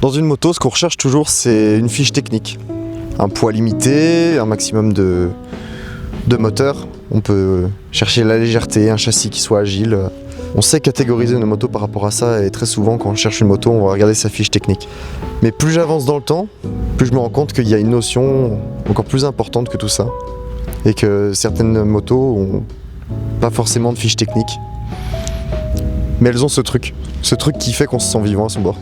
Dans une moto, ce qu'on recherche toujours, c'est une fiche technique. Un poids limité, un maximum de moteur. On peut chercher la légèreté, un châssis qui soit agile. On sait catégoriser nos motos par rapport à ça et très souvent quand on cherche une moto, on va regarder sa fiche technique. Mais plus j'avance dans le temps, plus je me rends compte qu'il y a une notion encore plus importante que tout ça. Et que certaines motos ont pas forcément de fiche technique. Mais elles ont ce truc qui fait qu'on se sent vivant à son bord.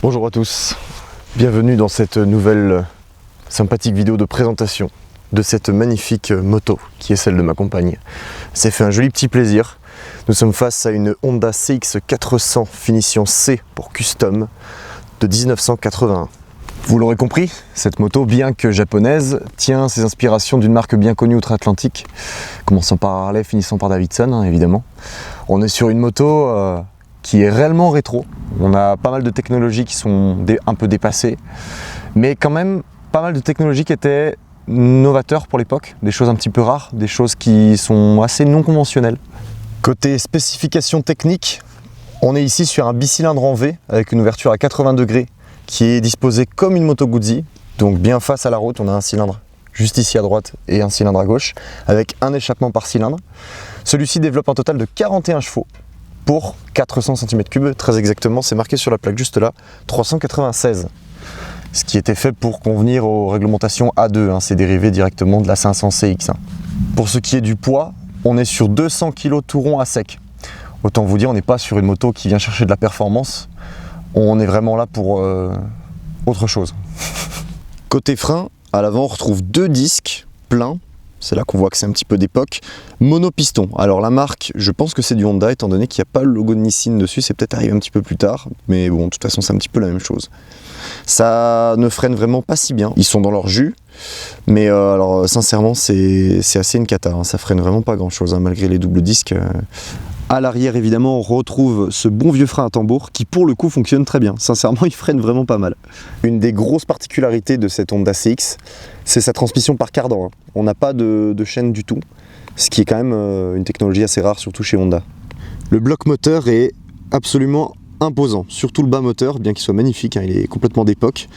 Bonjour à tous, bienvenue dans cette nouvelle sympathique vidéo de présentation de cette magnifique moto qui est celle de ma compagne. C'est fait un joli petit plaisir. Nous sommes face à une Honda CX400 finition C pour custom de 1981. Vous l'aurez compris, cette moto, bien que japonaise, tient ses inspirations d'une marque bien connue outre-Atlantique, commençant par Harley, finissant par Davidson, hein, évidemment. On est sur une moto qui est réellement rétro. On a pas mal de technologies qui sont un peu dépassées, mais quand même pas mal de technologies qui étaient novateurs pour l'époque, des choses un petit peu rares, des choses qui sont assez non conventionnelles. Côté spécifications techniques, on est ici sur un bicylindre en V avec une ouverture à 80 degrés qui est disposée comme une Moto Guzzi, donc bien face à la route. On a un cylindre juste ici à droite et un cylindre à gauche avec un échappement par cylindre. Celui-ci développe un total de 41 chevaux pour 400 cm3, très exactement, c'est marqué sur la plaque juste là, 396. Ce qui était fait pour convenir aux réglementations A2, hein, c'est dérivé directement de la 500 CX. Hein. Pour ce qui est du poids, on est sur 200 kg tout rond à sec. Autant vous dire, on n'est pas sur une moto qui vient chercher de la performance, on est vraiment là pour autre chose. Côté frein, à l'avant on retrouve deux disques pleins. C'est là qu'on voit que c'est un petit peu d'époque. Monopiston. Alors la marque, je pense que c'est du Honda, étant donné qu'il n'y a pas le logo de Nissin dessus. C'est peut-être arrivé un petit peu plus tard. Mais bon, de toute façon, c'est un petit peu la même chose. Ça ne freine vraiment pas si bien. Ils sont dans leur jus. Mais alors sincèrement, c'est assez une cata. Hein. Ça freine vraiment pas grand-chose, hein, malgré les doubles disques. À l'arrière, évidemment, on retrouve ce bon vieux frein à tambour qui, pour le coup, fonctionne très bien. Sincèrement, il freine vraiment pas mal. Une des grosses particularités de cette Honda CX, c'est sa transmission par cardan. Hein. On n'a pas de chaîne du tout, ce qui est quand même une technologie assez rare, surtout chez Honda. Le bloc moteur est absolument imposant, surtout le bas moteur, bien qu'il soit magnifique, hein, il est complètement d'époque.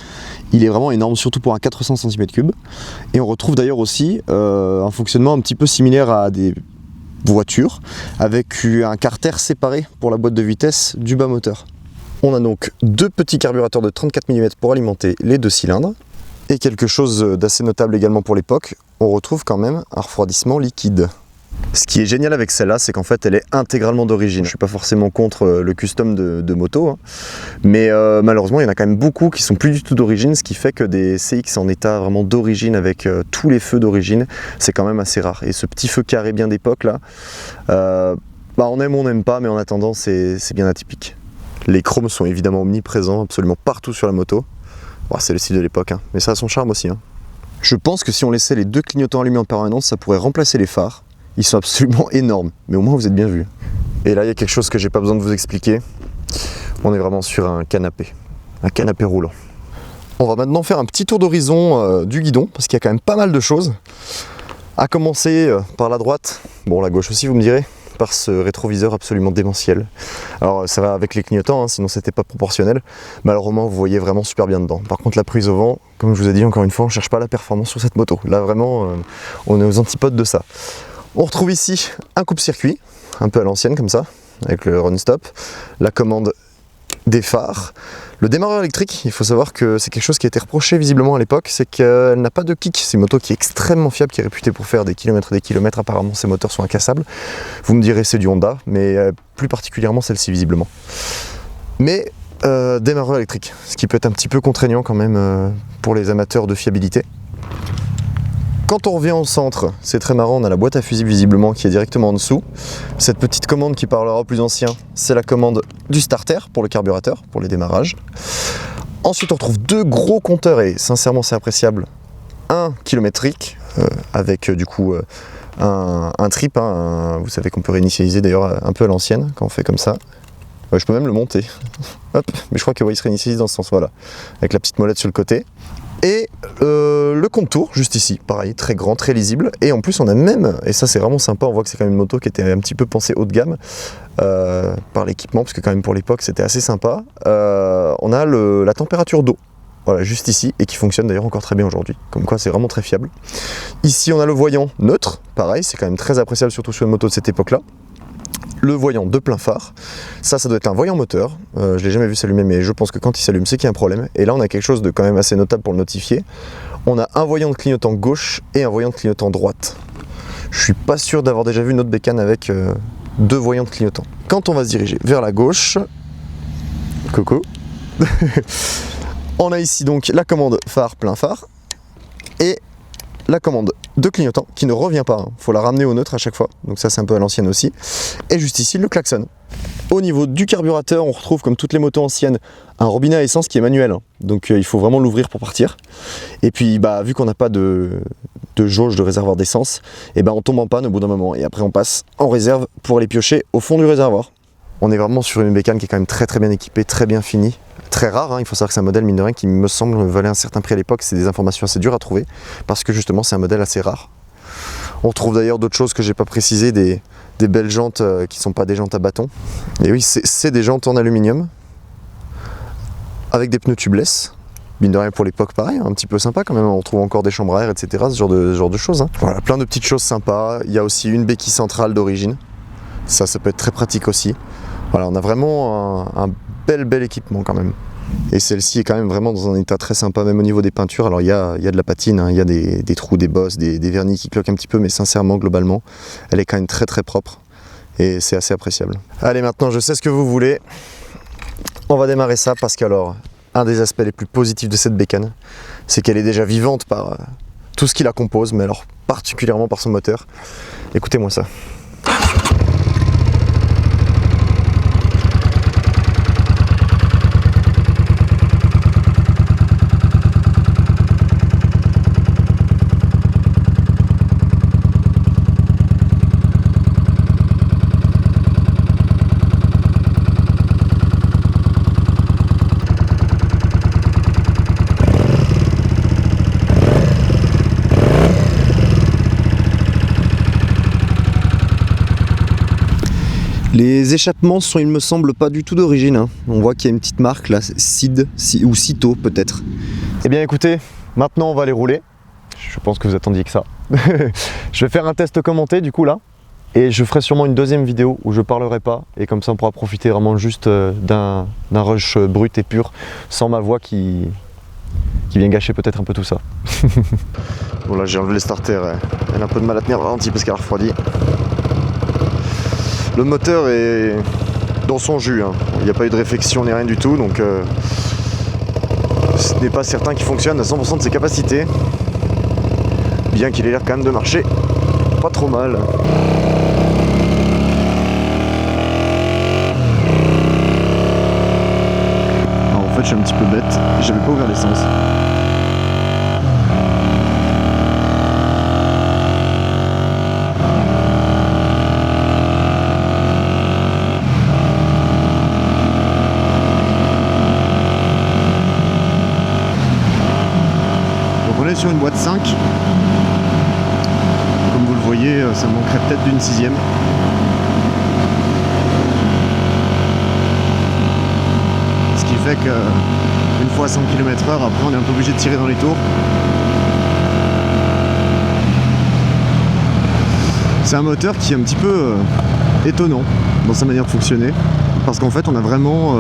Il est vraiment énorme, surtout pour un 400 cm3. Et on retrouve d'ailleurs aussi un fonctionnement un petit peu similaire à des voiture avec un carter séparé pour la boîte de vitesse du bas moteur. On a donc deux petits carburateurs de 34 mm pour alimenter les deux cylindres et quelque chose d'assez notable également pour l'époque, on retrouve quand même un refroidissement liquide. Ce qui est génial avec celle-là, c'est qu'en fait elle est intégralement d'origine. Je suis pas forcément contre le custom de moto, hein, mais malheureusement il y en a quand même beaucoup qui sont plus du tout d'origine, ce qui fait que des CX en état vraiment d'origine avec tous les feux d'origine, c'est quand même assez rare. Et ce petit feu carré bien d'époque là, on aime ou on n'aime pas, mais en attendant c'est bien atypique. Les chromes sont évidemment omniprésents, absolument partout sur la moto. Bon, c'est le style de l'époque, hein, mais ça a son charme aussi. Hein. Je pense que si on laissait les deux clignotants allumés en permanence, ça pourrait remplacer les phares. Ils sont absolument énormes, mais au moins vous êtes bien vus. Et là, il y a quelque chose que j'ai pas besoin de vous expliquer. On est vraiment sur un canapé roulant. On va maintenant faire un petit tour d'horizon du guidon, parce qu'il y a quand même pas mal de choses. À commencer par la droite, bon la gauche aussi vous me direz, par ce rétroviseur absolument démentiel. Alors ça va avec les clignotants, hein, sinon c'était pas proportionnel. Malheureusement vous voyez vraiment super bien dedans. Par contre la prise au vent, comme je vous ai dit encore une fois, on cherche pas la performance sur cette moto. Là vraiment, on est aux antipodes de ça. On retrouve ici un coupe-circuit, un peu à l'ancienne comme ça, avec le run-stop, la commande des phares. Le démarreur électrique, il faut savoir que c'est quelque chose qui a été reproché visiblement à l'époque, c'est qu'elle n'a pas de kick. C'est une moto qui est extrêmement fiable, qui est réputée pour faire des kilomètres et des kilomètres. Apparemment ces moteurs sont incassables. Vous me direz c'est du Honda, mais plus particulièrement celle-ci visiblement. Mais démarreur électrique, ce qui peut être un petit peu contraignant quand même pour les amateurs de fiabilité. Quand on revient au centre, c'est très marrant, on a la boîte à fusibles visiblement qui est directement en dessous. Cette petite commande qui parlera aux plus anciens, c'est la commande du starter pour le carburateur, pour les démarrages. Ensuite on retrouve deux gros compteurs et sincèrement c'est appréciable. Un kilométrique avec du coup un trip, hein, vous savez qu'on peut réinitialiser d'ailleurs un peu à l'ancienne quand on fait comme ça. Je peux même le monter. Hop, mais je crois que il se réinitialise dans ce sens, voilà, avec la petite molette sur le côté. Et le contour, juste ici, pareil, très grand, très lisible. Et en plus, on a même, et ça c'est vraiment sympa, on voit que c'est quand même une moto qui était un petit peu pensée haut de gamme par l'équipement, parce que quand même pour l'époque c'était assez sympa. On a la température d'eau, voilà, juste ici, et qui fonctionne d'ailleurs encore très bien aujourd'hui. Comme quoi, c'est vraiment très fiable. Ici, on a le voyant neutre, pareil, c'est quand même très appréciable, surtout sur une moto de cette époque-là. Le voyant de plein phare, ça doit être un voyant moteur, je ne l'ai jamais vu s'allumer mais je pense que quand il s'allume c'est qu'il y a un problème, et là on a quelque chose de quand même assez notable pour le notifier, on a un voyant de clignotant gauche et un voyant de clignotant droite. Je suis pas sûr d'avoir déjà vu une autre bécane avec deux voyants de clignotant. Quand on va se diriger vers la gauche, coucou, on a ici donc la commande phare plein phare, et la commande de clignotant qui ne revient pas, il faut la ramener au neutre à chaque fois, donc ça c'est un peu à l'ancienne aussi. Et juste ici le klaxon. Au niveau du carburateur, on retrouve comme toutes les motos anciennes un robinet à essence qui est manuel, donc il faut vraiment l'ouvrir pour partir. Et puis vu qu'on n'a pas de jauge de réservoir d'essence, et on tombe en panne au bout d'un moment et après on passe en réserve pour aller piocher au fond du réservoir. On est vraiment sur une bécane qui est quand même très bien équipée, très bien finie. Très rare, il faut savoir que c'est un modèle mine de rien qui me semble valait un certain prix à l'époque, c'est des informations assez dures à trouver, parce que justement c'est un modèle assez rare. On retrouve d'ailleurs d'autres choses que j'ai pas précisées, des belles jantes qui sont pas des jantes à bâton. Et oui, c'est des jantes en aluminium, avec des pneus tubeless, mine de rien pour l'époque pareil, un petit peu sympa quand même, on trouve encore des chambres à air, etc. Ce genre de choses. Voilà, plein de petites choses sympas, il y a aussi une béquille centrale d'origine, ça peut être très pratique aussi. Voilà, on a vraiment un bel équipement quand même. Et celle-ci est quand même vraiment dans un état très sympa, même au niveau des peintures. Alors il y a de la patine, il y a des trous, des bosses, des vernis qui cloquent un petit peu, mais sincèrement, globalement, elle est quand même très propre. Et c'est assez appréciable. Allez, maintenant je sais ce que vous voulez. On va démarrer ça parce qu'alors, un des aspects les plus positifs de cette bécane, c'est qu'elle est déjà vivante par tout ce qui la compose, mais alors particulièrement par son moteur. Écoutez-moi ça. Les échappements sont, il me semble, pas du tout d'origine. On voit qu'il y a une petite marque là, Sid ou Cito peut-être. Eh bien écoutez, maintenant on va les rouler. Je pense que vous attendiez que ça. Je vais faire un test commenté du coup là. Et je ferai sûrement une deuxième vidéo où je parlerai pas. Et comme ça on pourra profiter vraiment juste d'un rush brut et pur, sans ma voix qui vient gâcher peut-être un peu tout ça. Bon là j'ai enlevé les starters, elle a un peu de mal à tenir ralenti parce qu'elle a refroidi. Le moteur est dans son jus, il n'y a pas eu de réflexion ni rien du tout, donc ce n'est pas certain qu'il fonctionne à 100% de ses capacités, bien qu'il ait l'air quand même de marcher pas trop mal. Alors, en fait je suis un petit peu bête, j'avais pas ouvert l'essence. Sur une boîte 5, comme vous le voyez, ça me manquerait peut-être d'une sixième. Ce qui fait qu'une fois à 100 km/h, après on est un peu obligé de tirer dans les tours. C'est un moteur qui est un petit peu étonnant dans sa manière de fonctionner, parce qu'en fait on a vraiment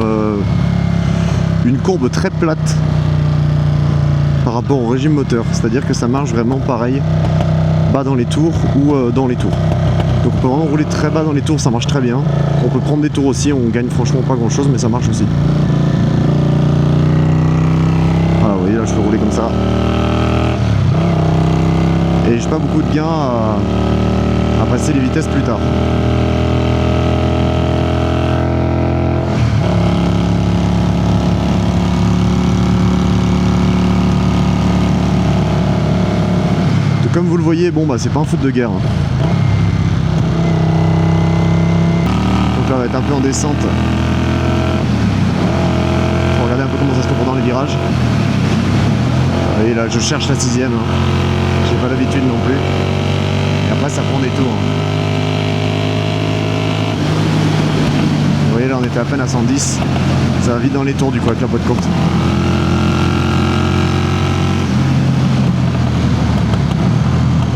une courbe très plate par rapport au régime moteur, c'est-à-dire que ça marche vraiment pareil bas dans les tours ou dans les tours. Donc on peut vraiment rouler très bas dans les tours, ça marche très bien. On peut prendre des tours aussi, on gagne franchement pas grand chose mais ça marche aussi. Voilà, vous voyez là je peux rouler comme ça. et j'ai pas beaucoup de gains à passer les vitesses plus tard. Comme vous le voyez, bon bah c'est pas un foot de guerre. Donc là on va être un peu en descente. Faut regarder un peu comment ça se comporte dans les virages. Et là je cherche la 6ème. J'ai pas l'habitude non plus. Et après ça prend des tours. Vous voyez là on était à peine à 110. Ça va vite dans les tours du coup avec la boîte courte.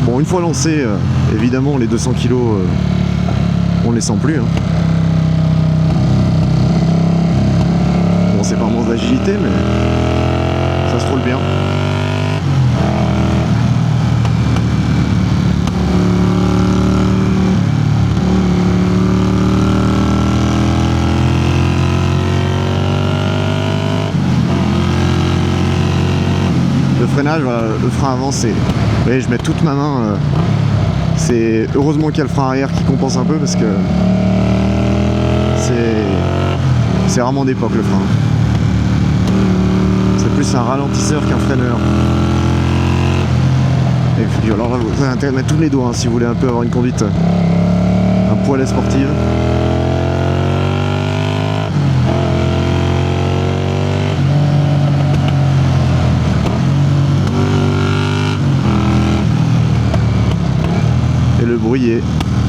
Bon, une fois lancé, évidemment les 200 kg on les sent plus. Hein. Bon, c'est pas un manque d'agilité, mais ça se roule bien. Le freinage, voilà, le frein avant, c'est... Vous voyez, je mets toute ma main. C'est heureusement qu'il y a le frein arrière qui compense un peu parce que c'est rarement d'époque le frein. C'est plus un ralentisseur qu'un freineur. Et puis alors là, vous avez intérêt à mettre tous les doigts hein, si vous voulez un peu avoir une conduite un poil sportive. Et le bruit est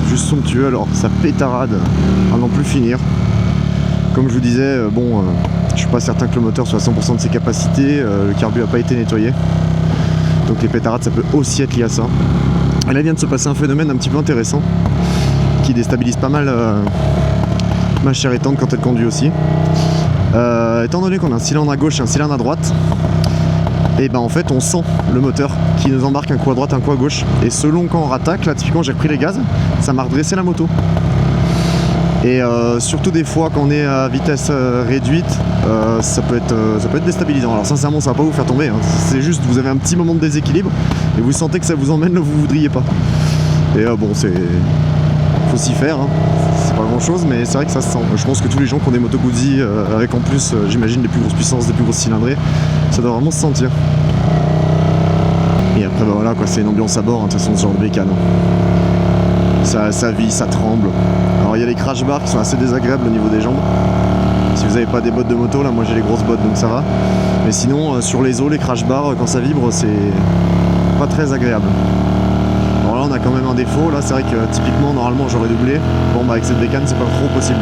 juste somptueux, alors ça pétarade à n'en plus finir. Comme je vous disais, je suis pas certain que le moteur soit à 100% de ses capacités, le carbu n'a pas été nettoyé. Donc les pétarades ça peut aussi être lié à ça. Et là vient de se passer un phénomène un petit peu intéressant qui déstabilise pas mal ma chère étante quand elle conduit aussi. Étant donné qu'on a un cylindre à gauche et un cylindre à droite, et ben en fait on sent le moteur qui nous embarque un coup à droite, un coup à gauche, et selon quand on rattaque, là typiquement j'ai repris les gaz, ça m'a redressé la moto. Et surtout des fois quand on est à vitesse réduite, ça peut être déstabilisant. Alors sincèrement ça va pas vous faire tomber, hein. C'est juste vous avez un petit moment de déséquilibre et vous sentez que ça vous emmène là où vous voudriez pas. Et faut s'y faire, hein. C'est pas grand chose mais c'est vrai que ça se sent. Je pense que tous les gens qui ont des motos Guzzi avec en plus j'imagine des plus grosses puissances, des plus grosses cylindrées, ça doit vraiment se sentir. Et après bah voilà quoi, c'est une ambiance à bord hein, de toute façon ce genre de bécane. Ça vit, ça tremble. Alors il y a les crash bars qui sont assez désagréables au niveau des jambes. Si vous n'avez pas des bottes de moto, là moi j'ai les grosses bottes donc ça va. Mais sinon sur les os, les crash bars quand ça vibre c'est pas très agréable. Alors là on a quand même un défaut, là c'est vrai que typiquement normalement j'aurais doublé. Bon bah avec cette bécane c'est pas trop possible.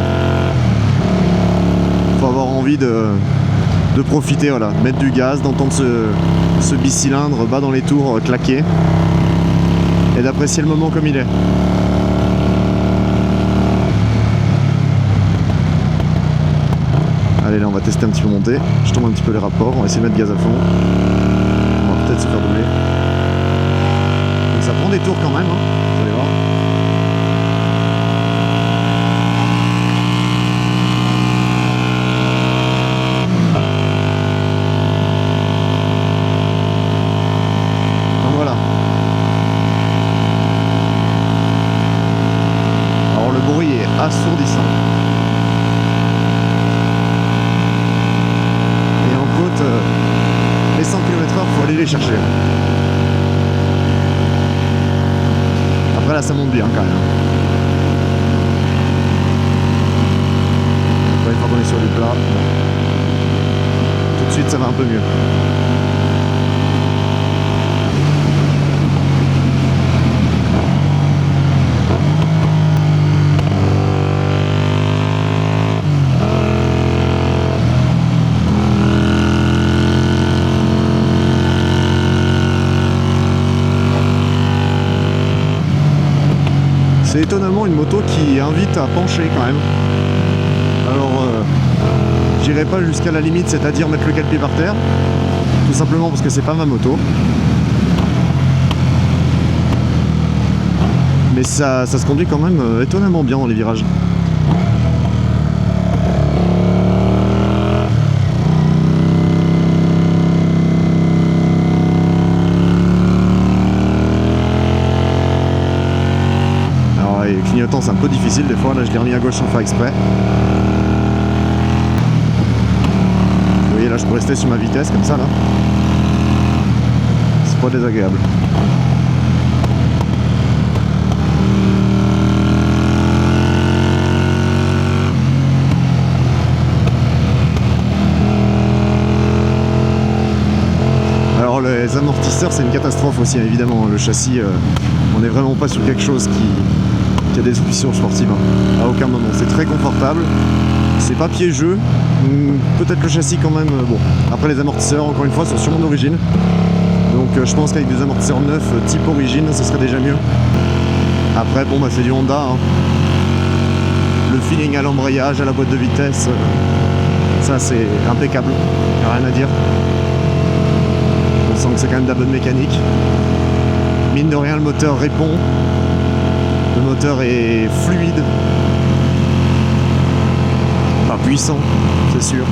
Faut avoir envie de profiter, voilà, mettre du gaz, d'entendre ce bicylindre bas dans les tours claquer et d'apprécier le moment comme il est. Allez là on va tester un petit peu monter, je tombe un petit peu les rapports, on va essayer de mettre gaz à fond. On va peut-être se faire doubler. Donc ça prend des tours quand même, hein, vous allez voir. Donc voilà. Alors le bruit est assourdissant. Les 100 km/h, faut aller les chercher. Après là ça monte bien quand même. Après, une fois qu'on est sur du plat, tout de suite ça va un peu mieux. C'est étonnamment une moto qui invite à pencher quand même. Alors j'irai pas jusqu'à la limite, c'est-à-dire mettre le pied par terre, tout simplement parce que c'est pas ma moto. Mais ça se conduit quand même étonnamment bien dans les virages. forcément c'est un peu difficile des fois. Là je l'ai remis à gauche sans faire exprès. Vous voyez là je peux rester sur ma vitesse comme ça là. C'est pas désagréable. Alors les amortisseurs c'est une catastrophe aussi hein, évidemment. Le châssis on n'est vraiment pas sur quelque chose qui a des options sportives hein. À aucun moment. C'est très confortable. C'est pas piégeux. Peut-être le châssis quand même. Bon. Après les amortisseurs encore une fois sont sûrement d'origine. Donc je pense qu'avec des amortisseurs neufs type origine ce serait déjà mieux. Après bon bah c'est du Honda hein. Le feeling à l'embrayage, à la boîte de vitesse, ça c'est impeccable, y a rien à dire. On sent que c'est quand même de la bonne mécanique. Mine de rien le moteur répond. Le moteur est fluide. Pas puissant, c'est sûr.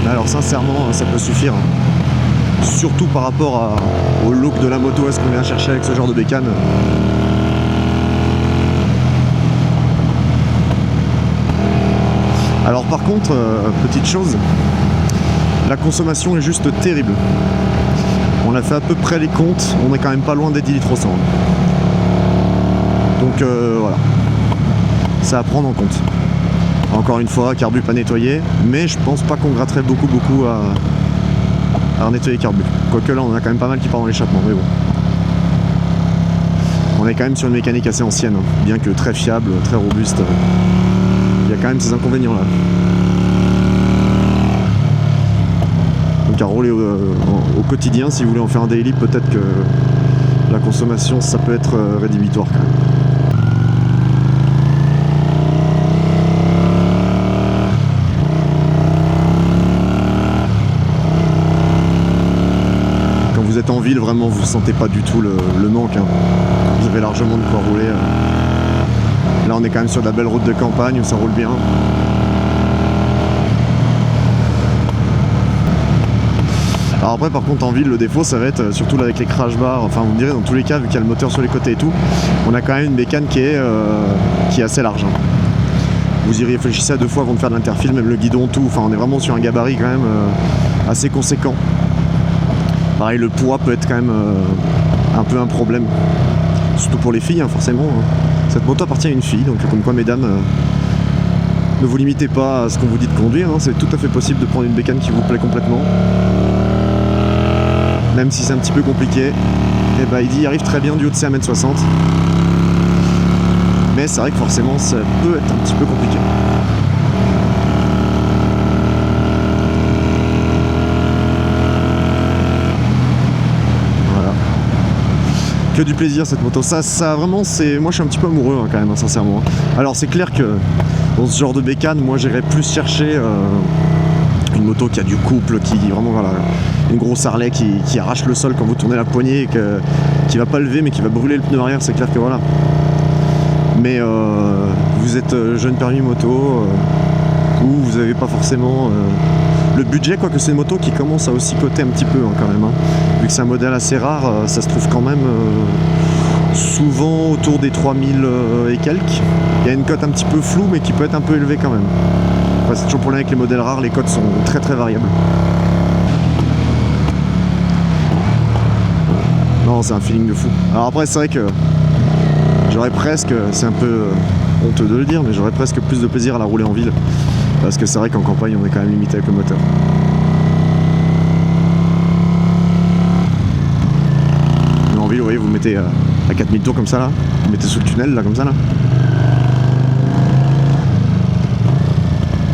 Mais alors sincèrement ça peut suffire. Surtout par rapport au look de la moto, à ce qu'on vient chercher avec ce genre de bécane. Alors par contre, petite chose, la consommation est juste terrible. On a fait à peu près les comptes, on est quand même pas loin des 10 litres au 100. Donc voilà, c'est à prendre en compte. Encore une fois, carbu pas nettoyé, mais je pense pas qu'on gratterait beaucoup à nettoyer carbu. Quoique là on a quand même pas mal qui part dans l'échappement, mais bon. On est quand même sur une mécanique assez ancienne, hein, bien que très fiable, très robuste. Il y a quand même ces inconvénients là. Donc à rouler au quotidien, si vous voulez en faire un daily, peut-être que la consommation ça peut être rédhibitoire quand même. Vous êtes en ville, vraiment vous sentez pas du tout le manque hein. Vous avez largement de quoi rouler. Là on est quand même sur de la belle route de campagne où ça roule bien. Alors après par contre en ville le défaut ça va être surtout là avec les crash bars, enfin vous me direz dans tous les cas vu qu'il y a le moteur sur les côtés et tout, on a quand même une bécane qui est assez large hein. Vous y réfléchissez à deux fois avant de faire de l'interfile, même le guidon tout, enfin on est vraiment sur un gabarit quand même assez conséquent. Pareil, le poids peut être quand même un peu un problème, surtout pour les filles hein, forcément. Cette moto appartient à une fille, donc comme quoi mesdames, ne vous limitez pas à ce qu'on vous dit de conduire, hein. C'est tout à fait possible de prendre une bécane qui vous plaît complètement. Même si c'est un petit peu compliqué, et bah, il y arrive très bien du haut de ses 1m60. Mais c'est vrai que forcément ça peut être un petit peu compliqué. Que du plaisir cette moto, ça vraiment c'est. Moi je suis un petit peu amoureux hein, quand même, hein, sincèrement. Alors c'est clair que dans ce genre de bécane, moi j'irais plus chercher une moto qui a du couple, qui vraiment voilà, une grosse Harley qui arrache le sol quand vous tournez la poignée, qui va pas lever mais qui va brûler le pneu arrière, c'est clair que voilà. Mais vous êtes jeune permis moto, ou vous avez pas forcément le budget, quoique c'est une moto qui commence à aussi coter un petit peu hein, quand même. Hein. Vu que c'est un modèle assez rare, ça se trouve quand même souvent autour des 3000 et quelques. Il y a une cote un petit peu floue mais qui peut être un peu élevée quand même. Enfin, c'est toujours pour avec les modèles rares, les cotes sont très très variables. Non, c'est un feeling de fou. Alors après c'est vrai que j'aurais presque, c'est un peu honteux de le dire, mais j'aurais presque plus de plaisir à la rouler en ville. Parce que c'est vrai qu'en campagne on est quand même limité avec le moteur. Mais en ville, vous voyez, vous mettez à 4000 tours comme ça là, vous mettez sous le tunnel là comme ça là.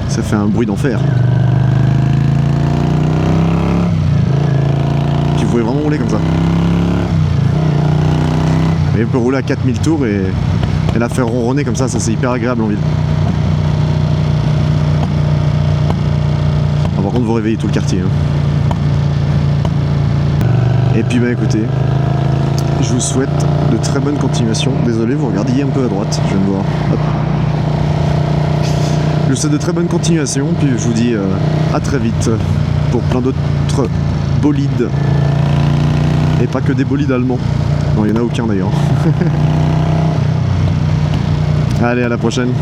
Ça fait un bruit d'enfer. Puis vous pouvez vraiment rouler comme ça. Et vous pouvez rouler à 4000 tours et la faire ronronner comme ça c'est hyper agréable en ville. Par contre vous réveillez tout le quartier hein. Et puis bah écoutez, je vous souhaite de très bonnes continuations. Désolé, vous regardiez un peu à droite, je viens de voir. Hop. Je vous souhaite de très bonnes continuations, puis je vous dis à très vite pour plein d'autres bolides. Et pas que des bolides allemands. Non, il n'y en a aucun d'ailleurs. Allez, à la prochaine.